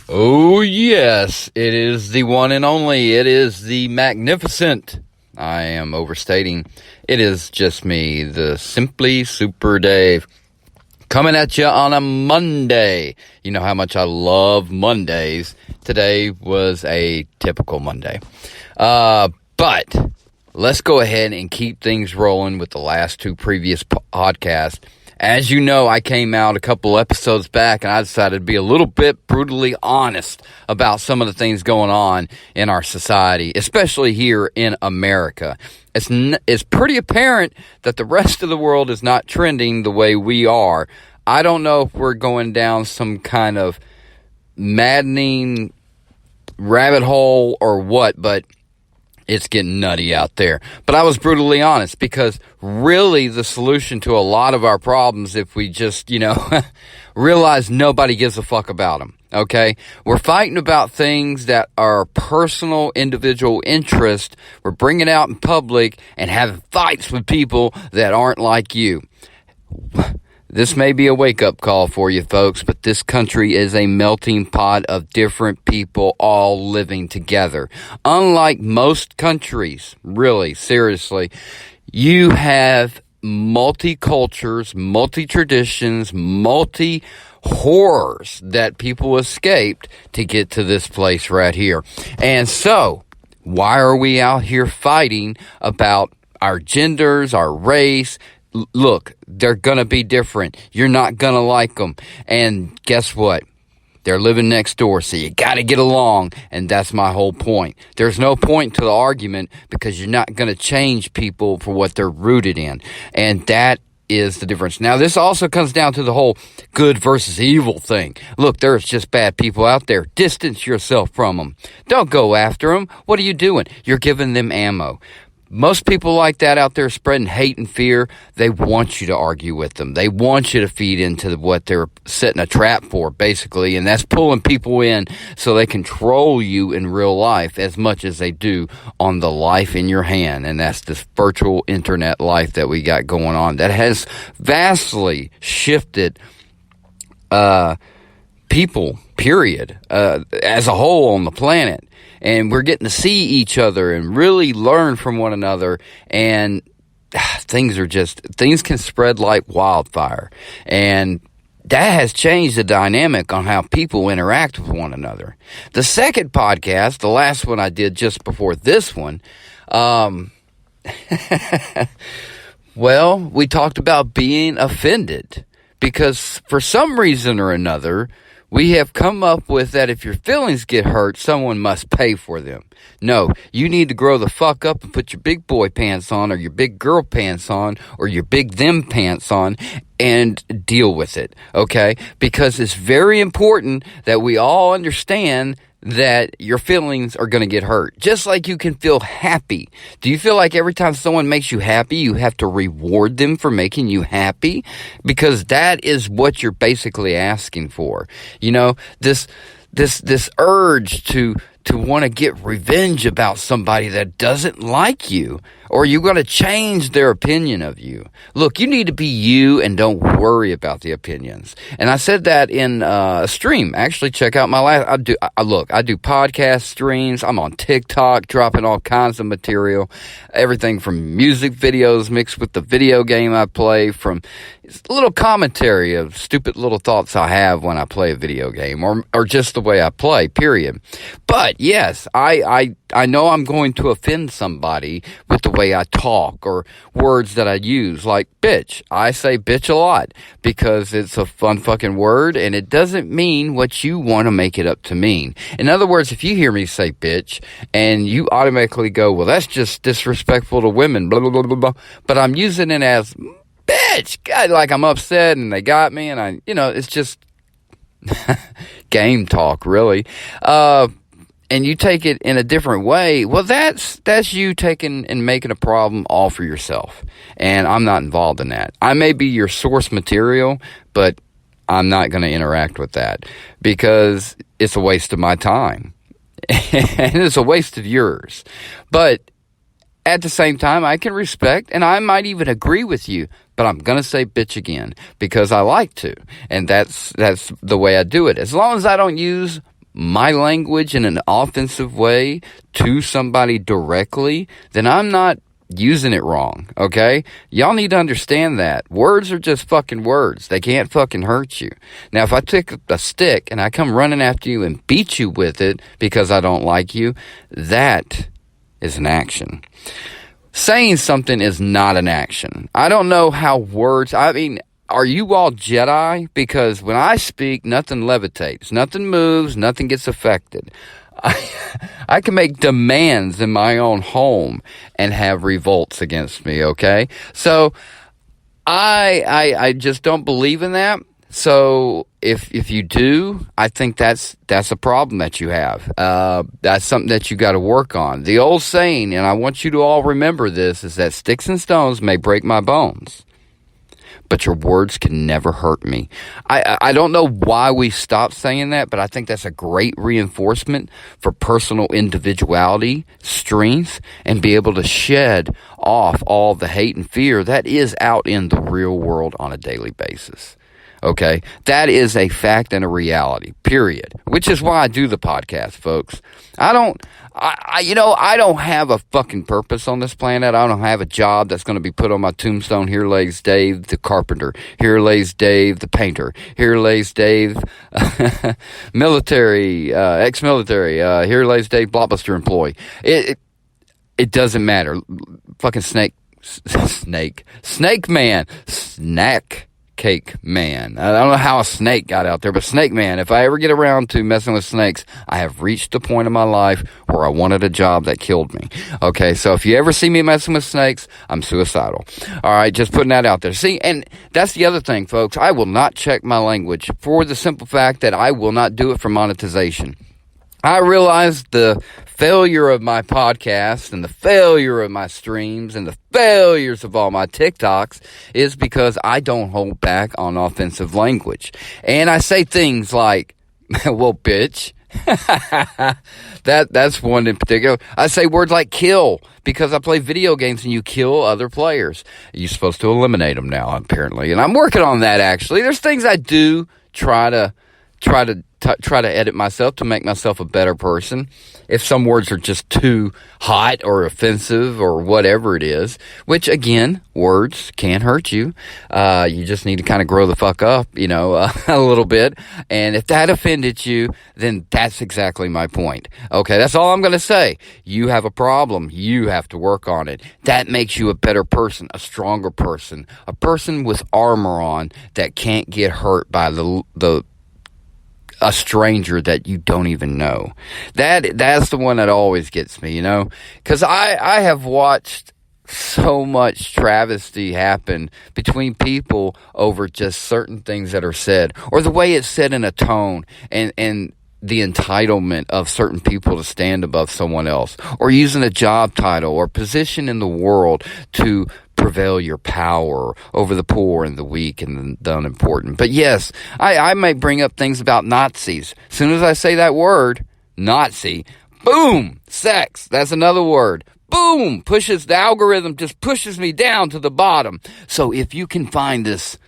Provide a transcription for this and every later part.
Oh, yes, it is the one and only. It is the magnificent. I am overstating. It is just me, the Simply Super Dave, coming at you on a Monday. You know how much I love Mondays. Today was a typical Monday. But let's go ahead and keep things rolling with the last two previous podcasts. As you know, I came out a couple episodes back and I decided to be a little bit brutally honest about some of the things going on in our society, especially here in America. It's pretty apparent that the rest of the world is not trending the way we are. I don't know if we're going down some kind of maddening rabbit hole or what, but it's getting nutty out there. But I was brutally honest because really the solution to a lot of our problems, if we just, realize nobody gives a fuck about them, okay? We're fighting about things that are personal, individual interest. We're bringing it out in public and having fights with people that aren't like you. This may be a wake-up call for you folks, but this country is a melting pot of different people all living together. Unlike most countries, really, seriously, you have multi-cultures, multi-traditions, multi-horrors that people escaped to get to this place right here. And so, why are we out here fighting about our genders, our race? Look, they're going to be different. You're not going to like them. And guess what? They're living next door, so you got to get along. And that's my whole point. There's no point to the argument because you're not going to change people for what they're rooted in. And that is the difference. Now, this also comes down to the whole good versus evil thing. Look, there's just bad people out there. Distance yourself from them. Don't go after them. What are you doing? You're giving them ammo. Most people like that out there spreading hate and fear, they want you to argue with them. They want you to feed into what they're setting a trap for, basically, and that's pulling people in so they control you in real life as much as they do on the life in your hand, and that's this virtual internet life that we got going on that has vastly shifted people, period, as a whole on the planet. And we're getting to see each other and really learn from one another. And things can spread like wildfire. And that has changed the dynamic on how people interact with one another. The second podcast, the last one I did just before this one, well, we talked about being offended. Because for some reason or another, we have come up with that if your feelings get hurt, someone must pay for them. No, you need to grow the fuck up and put your big boy pants on or your big girl pants on or your big them pants on and deal with it, okay? Because it's very important that we all understand that your feelings are going to get hurt. Just like you can feel happy. Do you feel like every time someone makes you happy, you have to reward them for making you happy? Because that is what you're basically asking for. You know, this urge to want to get revenge about somebody that doesn't like you, or you're going to change their opinion of you. Look, you need to be you and don't worry about the opinions. And I said that in a stream. Actually, check out my last. I do podcast streams. I'm on TikTok, dropping all kinds of material, everything from music videos mixed with the video game I play, from a little commentary of stupid little thoughts I have when I play a video game, or just the way I play, period. But yes, I know I'm going to offend somebody with the way I talk or words that I use, like bitch. I say bitch a lot because it's a fun fucking word and it doesn't mean what you want to make it up to mean. In other words, if you hear me say bitch and you automatically go, well, that's just disrespectful to women, blah, blah, blah, blah, blah. But I'm using it as bitch, God, like I'm upset and they got me and it's just game talk, really. And you take it in a different way, well, that's you taking and making a problem all for yourself. And I'm not involved in that. I may be your source material, but I'm not going to interact with that because it's a waste of my time. And it's a waste of yours. But at the same time, I can respect, and I might even agree with you, but I'm going to say bitch again because I like to. And that's the way I do it. As long as I don't use my language in an offensive way to somebody directly, then I'm not using it wrong, okay? Y'all need to understand that. Words are just fucking words. They can't fucking hurt you. Now, if I take a stick and I come running after you and beat you with it because I don't like you, that is an action. Saying something is not an action. I don't know how words, I mean, are you all Jedi? Because when I speak, nothing levitates, nothing moves, nothing gets affected. I can make demands in my own home and have revolts against me, okay? So I just don't believe in that. So if you do, I think that's a problem that you have. That's something that you got to work on. The old saying, and I want you to all remember this, is that sticks and stones may break my bones, but your words can never hurt me. I don't know why we stopped saying that, but I think that's a great reinforcement for personal individuality, strength, and be able to shed off all the hate and fear that is out in the real world on a daily basis. Okay? That is a fact and a reality, period. Which is why I do the podcast, folks. I don't have a fucking purpose on this planet. I don't have a job that's going to be put on my tombstone. Here lays Dave, the carpenter. Here lays Dave, the painter. Here lays Dave, military, ex-military. Here lays Dave, Blockbuster employee. It doesn't matter. Fucking snake man, snack cake man. I don't know how a snake got out there, but snake man, if I ever get around to messing with snakes, I have reached the point in my life where I wanted a job that killed me. Okay, so if you ever see me messing with snakes, I'm suicidal. All right, just putting that out there. See, and that's the other thing, folks. I will not check my language for the simple fact that I will not do it for monetization. I realize the failure of my podcast and the failure of my streams and the failures of all my TikToks is because I don't hold back on offensive language. And I say things like, well, bitch. That's one in particular. I say words like kill because I play video games and you kill other players. You're supposed to eliminate them now, apparently. And I'm working on that, actually. There's things I do try to edit myself to make myself a better person. If some words are just too hot or offensive or whatever it is, which again, words can hurt you. You just need to kind of grow the fuck up, a little bit. And if that offended you, then that's exactly my point. Okay, that's all I'm going to say. You have a problem. You have to work on it. That makes you a better person, a stronger person, a person with armor on that can't get hurt by a stranger that you don't even know. That's the one that always gets me, because I have watched so much travesty happen between people over just certain things that are said, or the way it's said in a tone, and the entitlement of certain people to stand above someone else, or using a job title or position in the world to prevail your power over the poor and the weak and the unimportant. But yes, I may bring up things about Nazis. As soon as I say that word, Nazi, boom, sex, that's another word. Boom, the algorithm just pushes me down to the bottom. So if you can find this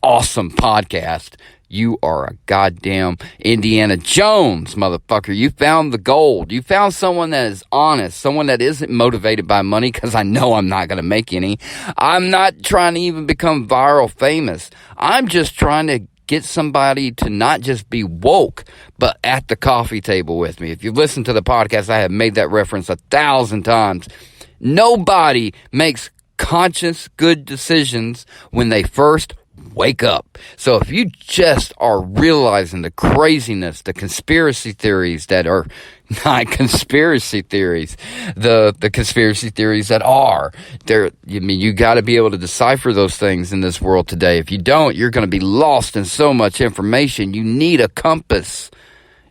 awesome podcast, you are a goddamn Indiana Jones, motherfucker. You found the gold. You found someone that is honest, someone that isn't motivated by money, because I know I'm not going to make any. I'm not trying to even become viral famous. I'm just trying to get somebody to not just be woke, but at the coffee table with me. If you've listened to the podcast, I have made that reference 1,000 times. Nobody makes conscious, good decisions when they first wake up. So if you just are realizing the craziness, the conspiracy theories that are not conspiracy theories, the conspiracy theories that are there, you got to be able to decipher those things in this world today. If you don't, you're going to be lost in so much information. You need a compass.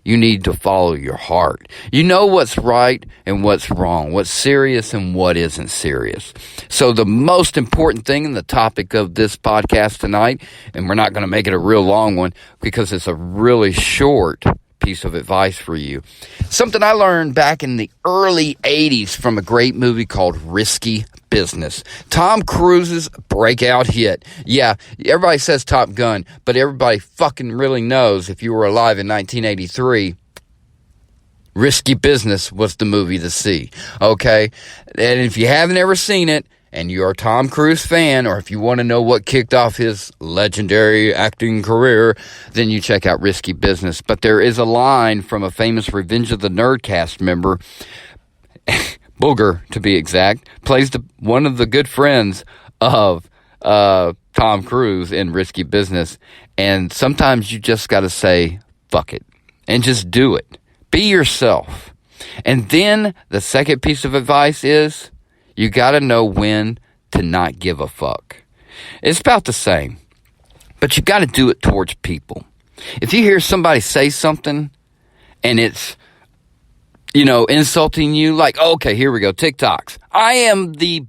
You need to follow your heart. You know what's right and what's wrong, what's serious and what isn't serious. So the most important thing in the topic of this podcast tonight, and we're not going to make it a real long one because it's a really short piece of advice for you. Something I learned back in the early 80s from a great movie called Risky Business. Tom Cruise's breakout hit. Yeah, everybody says Top Gun, but everybody fucking really knows, if you were alive in 1983, Risky Business was the movie to see, okay? And if you haven't ever seen it, and you're a Tom Cruise fan, or if you want to know what kicked off his legendary acting career, then you check out Risky Business. But there is a line from a famous Revenge of the Nerdcast member, Booger to be exact, plays one of the good friends of Tom Cruise in Risky Business. And sometimes you just got to say, fuck it, and just do it. Be yourself. And then the second piece of advice is, you got to know when to not give a fuck. It's about the same, but you got to do it towards people. If you hear somebody say something and it's, insulting you, like, okay, here we go, TikToks. I am the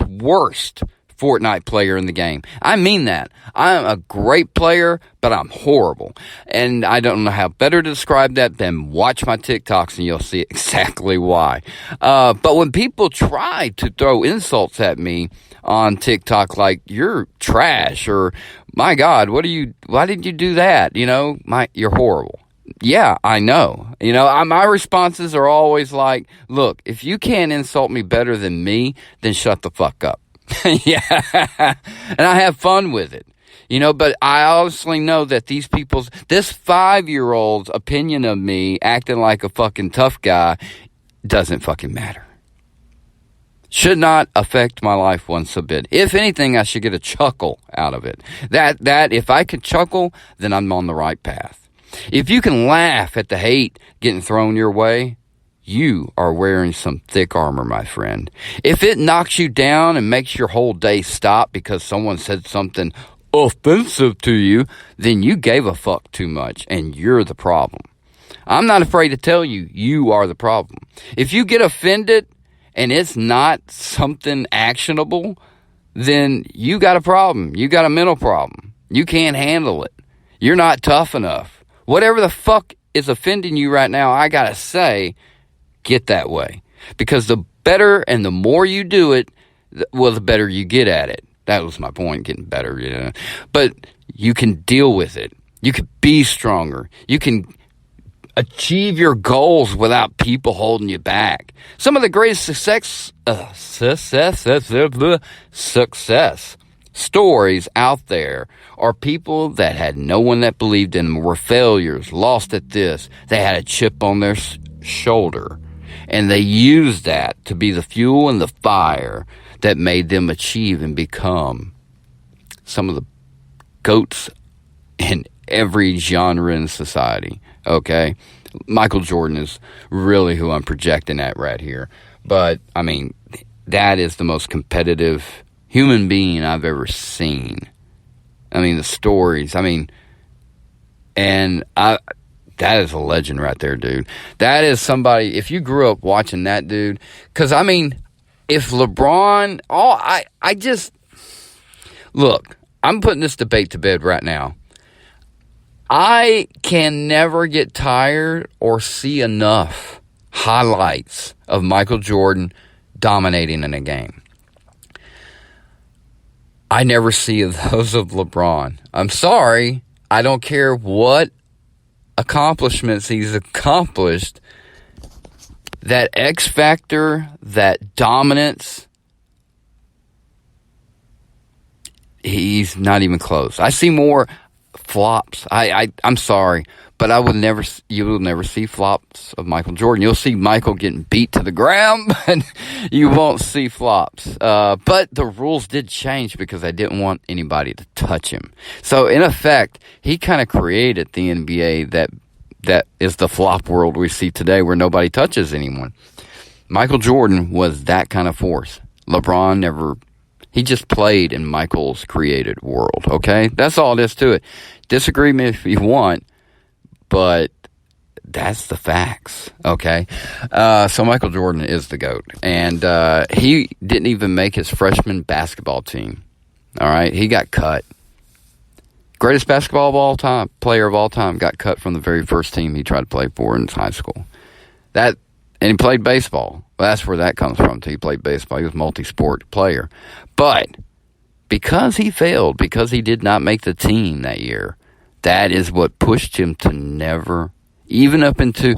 worst Fortnite player in the game. I mean that. I'm a great player, but I'm horrible. And I don't know how better to describe that than watch my TikToks and you'll see exactly why. But when people try to throw insults at me on TikTok, like, you're trash, or my God, why did you do that? You're horrible. Yeah, I know. My responses are always like, look, if you can't insult me better than me, then shut the fuck up. Yeah, and I have fun with it, but I honestly know that this 5-year-old's opinion of me acting like a fucking tough guy doesn't fucking matter. Should not affect my life one so bit. If anything, I should get a chuckle out of it. That if I could chuckle, then I'm on the right path. If you can laugh at the hate getting thrown your way, you are wearing some thick armor, my friend. If it knocks you down and makes your whole day stop because someone said something offensive to you, then you gave a fuck too much and you're the problem. I'm not afraid to tell you, you are the problem. If you get offended and it's not something actionable, then you got a problem. You got a mental problem. You can't handle it. You're not tough enough. Whatever the fuck is offending you right now, I gotta say, get that way. Because the better and the more you do it, the better you get at it. That was my point, getting better, But you can deal with it. You can be stronger. You can achieve your goals without people holding you back. Some of the greatest success stories out there are people that had no one that believed in them, were failures, lost at this. They had a chip on their shoulder. And they used that to be the fuel and the fire that made them achieve and become some of the goats in every genre in society, okay? Michael Jordan is really who I'm projecting at right here. But, that is the most competitive human being I've ever seen. The stories, that is a legend right there, dude. That is somebody, if you grew up watching that dude, because, if LeBron, look, I'm putting this debate to bed right now. I can never get tired or see enough highlights of Michael Jordan dominating in a game. I never see those of LeBron. I'm sorry. I don't care what accomplishments he's accomplished. That X factor, that dominance, he's not even close. I see more flops. I'm sorry, but you will never see flops of Michael Jordan. You'll see Michael getting beat to the ground, but you won't see flops. But the rules did change because they didn't want anybody to touch him. So in effect, he kind of created the NBA that is the flop world we see today, where nobody touches anyone. Michael Jordan was that kind of force. LeBron never. He just played in Michael's created world, okay? That's all it is to it. Disagree with me if you want, but that's the facts, okay? So Michael Jordan is the GOAT. And he didn't even make his freshman basketball team, all right? He got cut. Greatest basketball of all time, player of all time, got cut from the very first team he tried to play for in high school. And he played baseball. Well, that's where that comes from. He played baseball. He was a multi-sport player. But because he failed, because he did not make the team that year, that is what pushed him to never, even up into,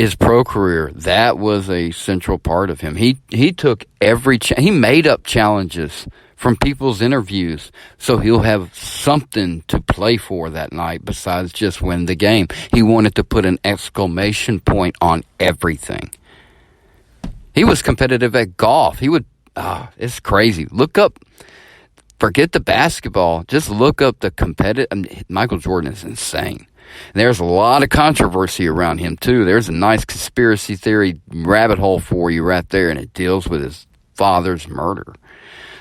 his pro career, that was a central part of him. He took he made up challenges from people's interviews, so he'll have something to play for that night besides just win the game. He wanted to put an exclamation point on everything. He was competitive at golf. He would, it's crazy. Look up, forget the basketball, just look up the competitive. Michael Jordan is insane. There's a lot of controversy around him, too. There's a nice conspiracy theory rabbit hole for you right there, and it deals with his father's murder.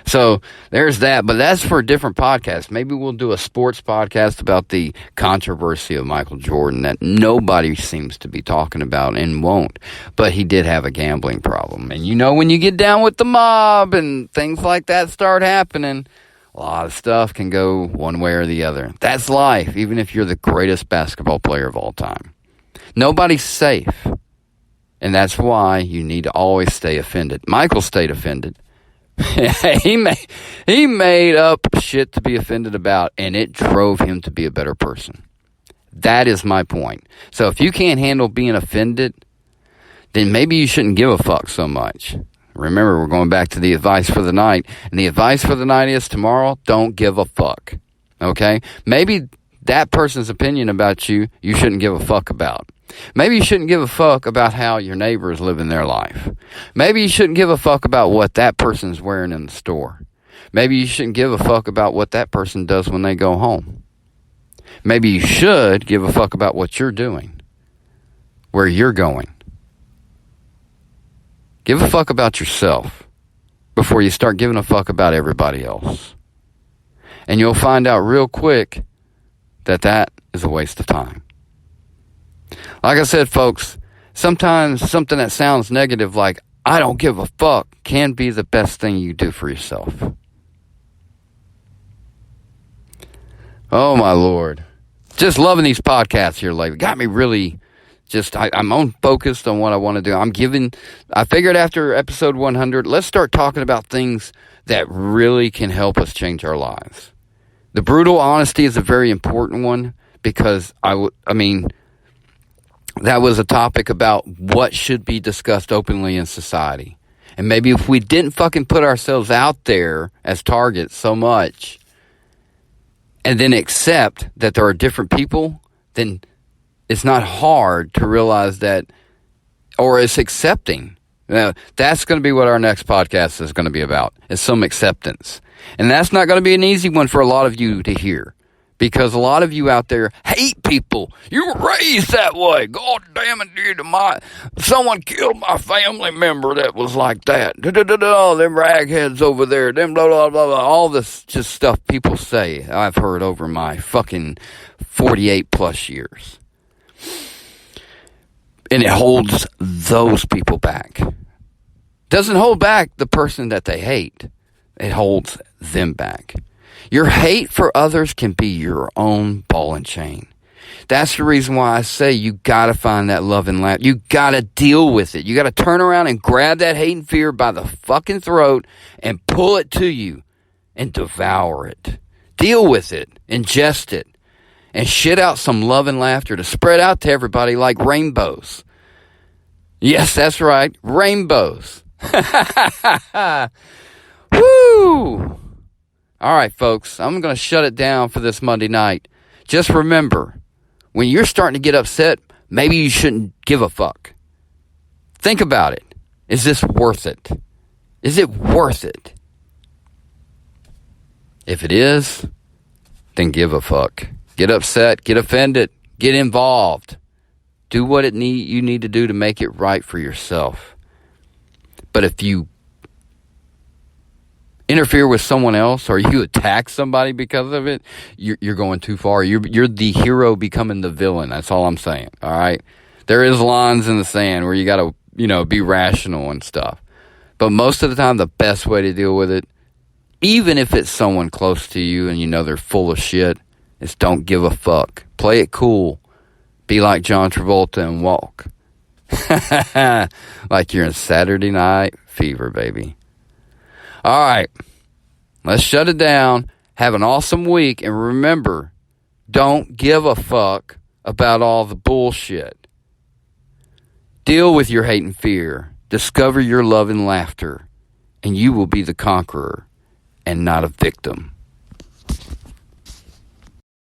So there's that, but that's for a different podcast. Maybe we'll do a sports podcast about the controversy of Michael Jordan that nobody seems to be talking about and won't. But he did have a gambling problem. And you know, when you get down with the mob and things like that start happening, a lot of stuff can go one way or the other. That's life, even if you're the greatest basketball player of all time. Nobody's safe. And that's why you need to always stay offended. Michael stayed offended. he made up shit to be offended about, and it drove him to be a better person. That is my point. So if you can't handle being offended, then maybe you shouldn't give a fuck so much. Remember, we're going back to the advice for the night. And the advice for the night is tomorrow, don't give a fuck. Okay? Maybe that person's opinion about you shouldn't give a fuck about. Maybe you shouldn't give a fuck about how your neighbor is living their life. Maybe you shouldn't give a fuck about what that person's wearing in the store. Maybe you shouldn't give a fuck about what that person does when they go home. Maybe you should give a fuck about what you're doing, where you're going. Give a fuck about yourself before you start giving a fuck about everybody else. And you'll find out real quick that that is a waste of time. Like I said, folks, sometimes something that sounds negative like, I don't give a fuck, can be the best thing you do for yourself. Oh, my Lord. Just loving these podcasts here lately. Got me really I'm unfocused on what I want to do. I figured after episode 100, let's start talking about things that really can help us change our lives. The brutal honesty is a very important one because, that was a topic about what should be discussed openly in society. And maybe if we didn't fucking put ourselves out there as targets so much and then accept that there are different people, then it's not hard to realize that, or it's accepting. That's going to be what our next podcast is going to be about, is some acceptance. And that's not going to be an easy one for a lot of you to hear. Because a lot of you out there hate people. You were raised that way. God damn it, dude. Someone killed my family member that was like that. Them ragheads over there. Them blah, blah, blah, blah. All this just stuff people say I've heard over my fucking 48 plus years. And it holds those people back. Doesn't hold back the person that they hate. It holds them back. Your hate for others can be your own ball and chain. That's the reason why I say you got to find that love and laugh. You got to deal with it. You got to turn around and grab that hate and fear by the fucking throat and pull it to you and devour it. Deal with it. Ingest it. And shit out some love and laughter to spread out to everybody like rainbows. Yes, that's right. Rainbows. Woo! All right, folks, I'm going to shut it down for this Monday night. Just remember, when you're starting to get upset, maybe you shouldn't give a fuck. Think about it. Is this worth it? Is it worth it? If it is, then give a fuck. Get upset, get offended, get involved. Do what you need to do to make it right for yourself. But if you interfere with someone else or you attack somebody because of it, you're going too far. You're the hero becoming the villain. That's all I'm saying. All right. There is lines in the sand where you got to, be rational and stuff. But most of the time, the best way to deal with it, even if it's someone close to you and you know they're full of shit, is don't give a fuck. Play it cool. Be like John Travolta and walk. Like you're in Saturday Night Fever, baby. All right, let's shut it down. Have an awesome week. And remember, don't give a fuck about all the bullshit. Deal with your hate and fear. Discover your love and laughter, and you will be the conqueror and not a victim.